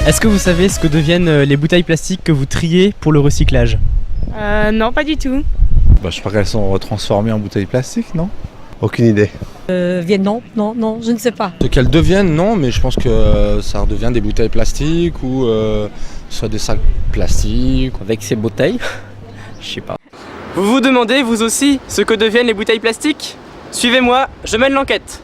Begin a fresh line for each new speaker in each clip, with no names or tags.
Est-ce que vous savez ce que deviennent les bouteilles plastiques que vous triez pour le recyclage?
Non, pas du tout.
Je crois qu'elles sont transformées en bouteilles plastiques, non?
Aucune idée.
Non, je ne sais pas.
Ce qu'elles deviennent, non, mais je pense que ça redevient des bouteilles plastiques ou soit des sacs plastiques.
Avec ces bouteilles? Je sais pas. Vous vous demandez, vous aussi, ce que deviennent les bouteilles plastiques? Suivez-moi, je mène l'enquête.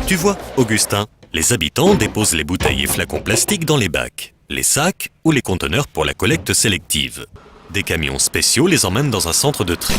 Tu vois, Augustin, les habitants déposent les bouteilles et flacons plastiques dans les bacs, les sacs ou les conteneurs pour la collecte sélective. Des camions spéciaux les emmènent dans un centre de tri.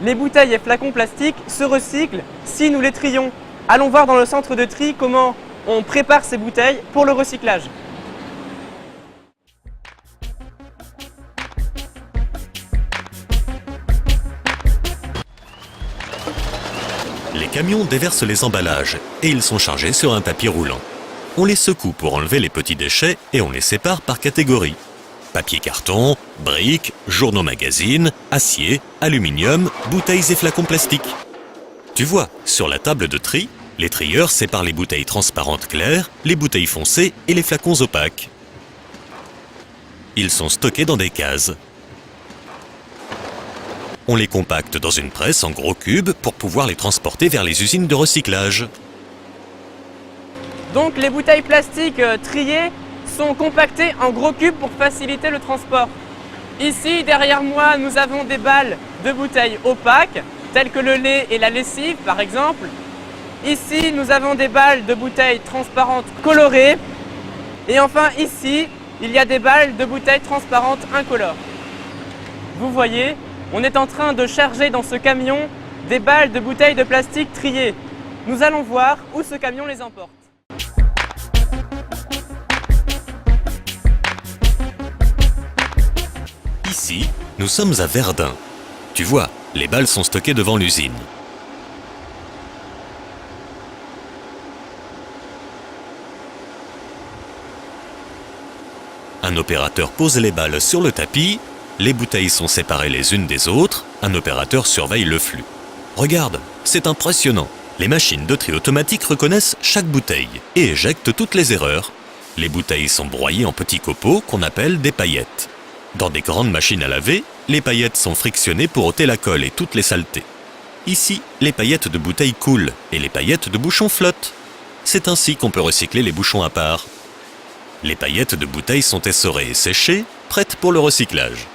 Les bouteilles et flacons plastiques se recyclent si nous les trions. Allons voir dans le centre de tri comment on prépare ces bouteilles pour le recyclage.
Les camions déversent les emballages et ils sont chargés sur un tapis roulant. On les secoue pour enlever les petits déchets et on les sépare par catégorie. Papier carton, briques, journaux magazines, acier, aluminium, bouteilles et flacons plastiques. Tu vois, sur la table de tri, les trieurs séparent les bouteilles transparentes claires, les bouteilles foncées et les flacons opaques. Ils sont stockés dans des cases. On les compacte dans une presse en gros cubes pour pouvoir les transporter vers les usines de recyclage.
Donc les bouteilles plastiques triées sont compactées en gros cubes pour faciliter le transport. Ici, derrière moi, nous avons des balles de bouteilles opaques, telles que le lait et la lessive, par exemple. Ici, nous avons des balles de bouteilles transparentes colorées. Et enfin, ici, il y a des balles de bouteilles transparentes incolores. Vous voyez, on est en train de charger dans ce camion des balles de bouteilles de plastique triées. Nous allons voir où ce camion les emporte.
Ici, nous sommes à Verdun. Tu vois, les balles sont stockées devant l'usine. Un opérateur pose les balles sur le tapis, les bouteilles sont séparées les unes des autres, un opérateur surveille le flux. Regarde, c'est impressionnant. Les machines de tri automatique reconnaissent chaque bouteille et éjectent toutes les erreurs. Les bouteilles sont broyées en petits copeaux qu'on appelle des paillettes. Dans des grandes machines à laver, les paillettes sont frictionnées pour ôter la colle et toutes les saletés. Ici, les paillettes de bouteilles coulent et les paillettes de bouchons flottent. C'est ainsi qu'on peut recycler les bouchons à part. Les paillettes de bouteilles sont essorées et séchées, prêtes pour le recyclage.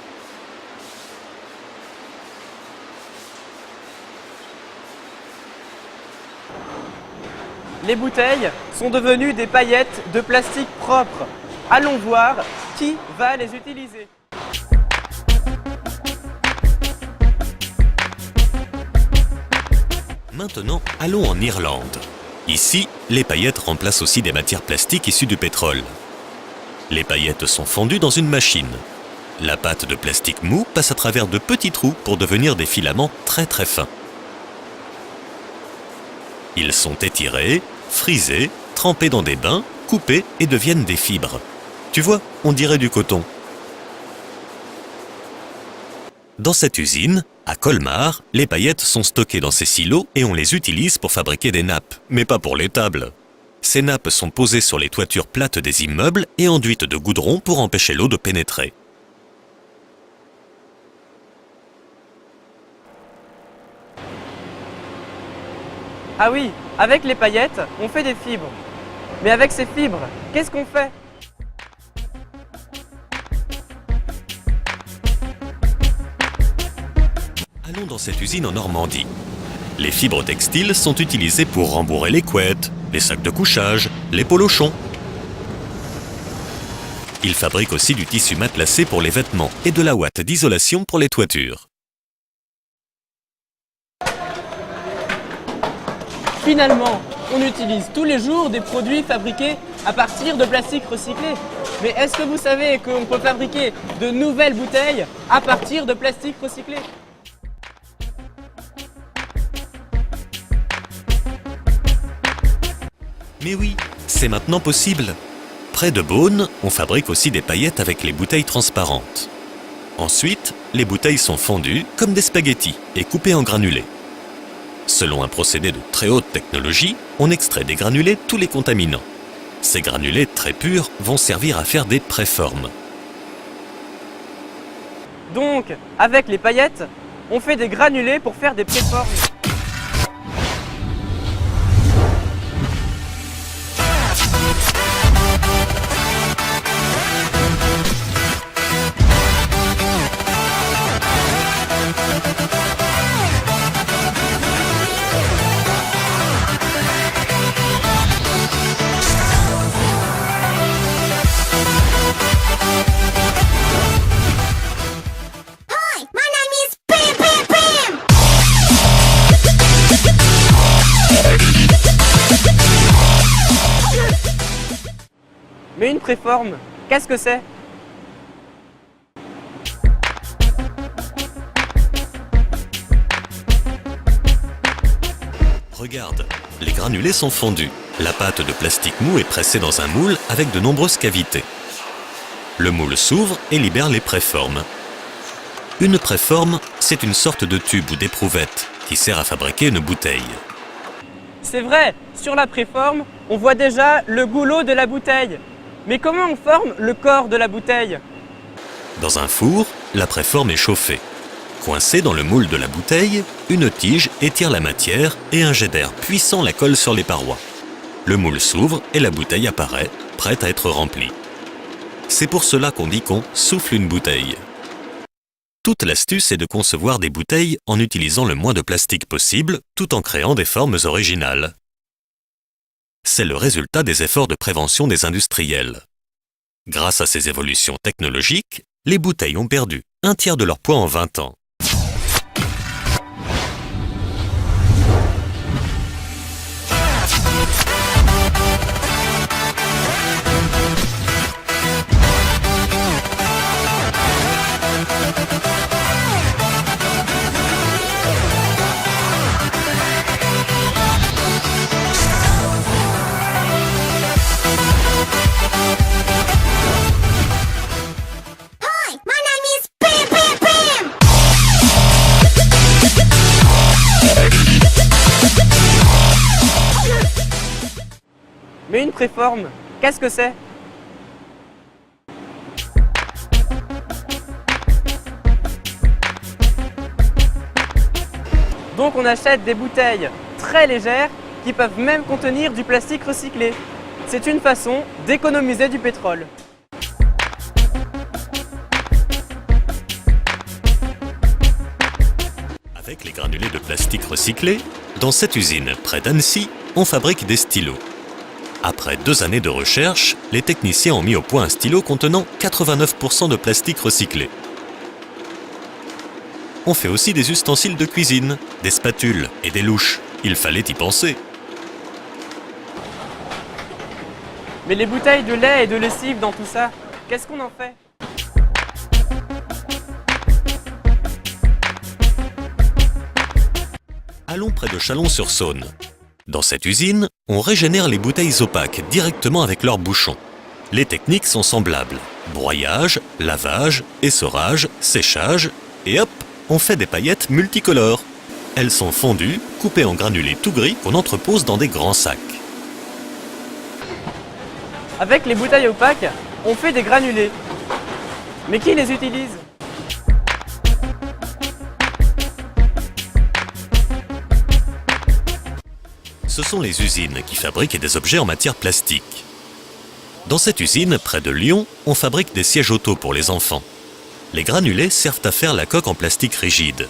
Les bouteilles sont devenues des paillettes de plastique propre. Allons voir qui va les utiliser.
Maintenant, allons en Irlande. Ici, les paillettes remplacent aussi des matières plastiques issues du pétrole. Les paillettes sont fondues dans une machine. La pâte de plastique mou passe à travers de petits trous pour devenir des filaments très très fins. Ils sont étirés, frisés, trempés dans des bains, coupés et deviennent des fibres. Tu vois, on dirait du coton. Dans cette usine, à Colmar, les paillettes sont stockées dans ces silos et on les utilise pour fabriquer des nappes, mais pas pour les tables. Ces nappes sont posées sur les toitures plates des immeubles et enduites de goudron pour empêcher l'eau de pénétrer.
Ah oui, avec les paillettes, on fait des fibres. Mais avec ces fibres, qu'est-ce qu'on fait ?
Allons dans cette usine en Normandie. Les fibres textiles sont utilisées pour rembourrer les couettes, les sacs de couchage, les polochons. Ils fabriquent aussi du tissu matelassé pour les vêtements et de la ouate d'isolation pour les toitures.
Finalement, on utilise tous les jours des produits fabriqués à partir de plastique recyclé. Mais est-ce que vous savez qu'on peut fabriquer de nouvelles bouteilles à partir de plastique recyclé?
Mais oui, c'est maintenant possible. Près de Beaune, on fabrique aussi des paillettes avec les bouteilles transparentes. Ensuite, les bouteilles sont fondues comme des spaghettis et coupées en granulés. Selon un procédé de très haute technologie, on extrait des granulés tous les contaminants. Ces granulés très purs vont servir à faire des préformes.
Donc, avec les paillettes, on fait des granulés pour faire des préformes. Mais une préforme, qu'est-ce que c'est?
Regarde, les granulés sont fondus. La pâte de plastique mou est pressée dans un moule avec de nombreuses cavités. Le moule s'ouvre et libère les préformes. Une préforme, c'est une sorte de tube ou d'éprouvette qui sert à fabriquer une bouteille.
C'est vrai, sur la préforme, on voit déjà le goulot de la bouteille. Mais comment on forme le corps de la bouteille?
Dans un four, la préforme est chauffée. Coincée dans le moule de la bouteille, une tige étire la matière et un jet d'air puissant la colle sur les parois. Le moule s'ouvre et la bouteille apparaît, prête à être remplie. C'est pour cela qu'on dit qu'on souffle une bouteille. Toute l'astuce est de concevoir des bouteilles en utilisant le moins de plastique possible, tout en créant des formes originales. C'est le résultat des efforts de prévention des industriels. Grâce à ces évolutions technologiques, les bouteilles ont perdu un tiers de leur poids en 20 ans.
Mais une préforme, qu'est-ce que c'est? Donc on achète des bouteilles très légères qui peuvent même contenir du plastique recyclé. C'est une façon d'économiser du pétrole.
Avec les granulés de plastique recyclés, dans cette usine près d'Annecy, on fabrique des stylos. Après 2 années de recherche, les techniciens ont mis au point un stylo contenant 89% de plastique recyclé. On fait aussi des ustensiles de cuisine, des spatules et des louches. Il fallait y penser.
Mais les bouteilles de lait et de lessive dans tout ça, qu'est-ce qu'on en fait?
Allons près de Chalon-sur-Saône. Dans cette usine, on régénère les bouteilles opaques directement avec leurs bouchons. Les techniques sont semblables. Broyage, lavage, essorage, séchage, et hop, on fait des paillettes multicolores. Elles sont fondues, coupées en granulés tout gris qu'on entrepose dans des grands sacs.
Avec les bouteilles opaques, on fait des granulés. Mais qui les utilise?
Ce sont les usines qui fabriquent des objets en matière plastique. Dans cette usine, près de Lyon, on fabrique des sièges auto pour les enfants. Les granulés servent à faire la coque en plastique rigide.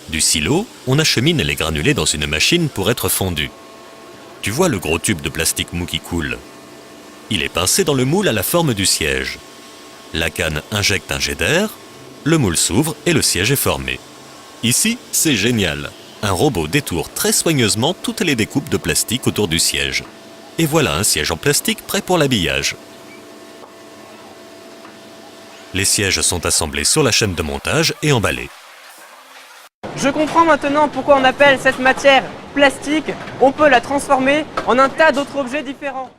Du silo, on achemine les granulés dans une machine pour être fondus. Tu vois le gros tube de plastique mou qui coule. Il est pincé dans le moule à la forme du siège. La canne injecte un jet d'air, le moule s'ouvre et le siège est formé. Ici, c'est génial. Un robot détourne très soigneusement toutes les découpes de plastique autour du siège. Et voilà un siège en plastique prêt pour l'habillage. Les sièges sont assemblés sur la chaîne de montage et emballés.
Je comprends maintenant pourquoi on appelle cette matière plastique. On peut la transformer en un tas d'autres objets différents.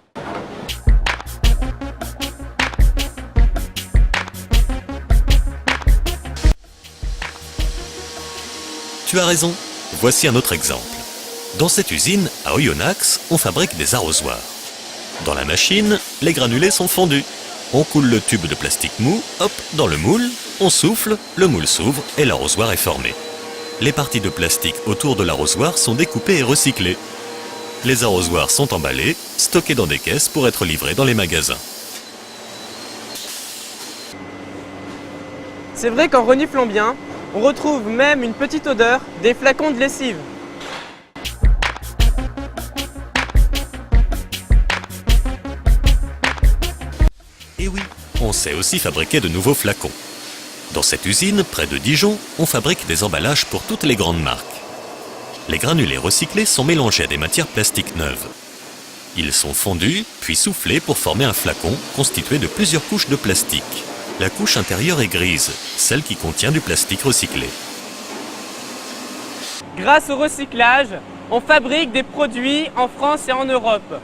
Tu as raison. Voici un autre exemple. Dans cette usine, à Oyonnax, on fabrique des arrosoirs. Dans la machine, les granulés sont fondus. On coule le tube de plastique mou, hop, dans le moule, on souffle, le moule s'ouvre et l'arrosoir est formé. Les parties de plastique autour de l'arrosoir sont découpées et recyclées. Les arrosoirs sont emballés, stockés dans des caisses pour être livrés dans les magasins.
C'est vrai qu'en reniflant bien, on retrouve même une petite odeur des flacons de lessive.
Et oui, on sait aussi fabriquer de nouveaux flacons. Dans cette usine, près de Dijon, on fabrique des emballages pour toutes les grandes marques. Les granulés recyclés sont mélangés à des matières plastiques neuves. Ils sont fondus, puis soufflés pour former un flacon constitué de plusieurs couches de plastique. La couche intérieure est grise, celle qui contient du plastique recyclé.
Grâce au recyclage, on fabrique des produits en France et en Europe.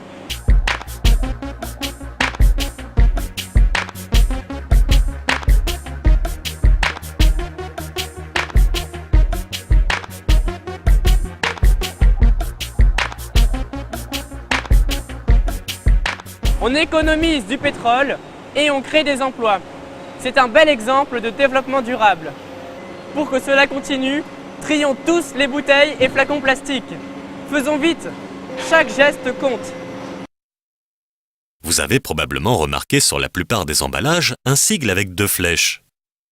On économise du pétrole et on crée des emplois. C'est un bel exemple de développement durable. Pour que cela continue, trions tous les bouteilles et flacons plastiques. Faisons vite, chaque geste compte.
Vous avez probablement remarqué sur la plupart des emballages un sigle avec 2 flèches.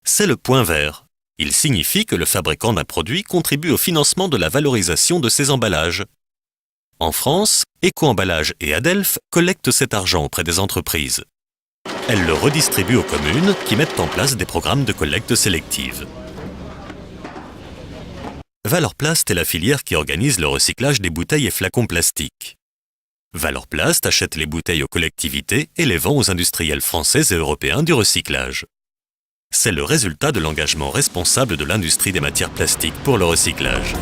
C'est le point vert. Il signifie que le fabricant d'un produit contribue au financement de la valorisation de ses emballages. En France, Eco-Emballage et Adelph collectent cet argent auprès des entreprises. Elles le redistribuent aux communes qui mettent en place des programmes de collecte sélective. Valorplast est la filière qui organise le recyclage des bouteilles et flacons plastiques. Valorplast achète les bouteilles aux collectivités et les vend aux industriels français et européens du recyclage. C'est le résultat de l'engagement responsable de l'industrie des matières plastiques pour le recyclage.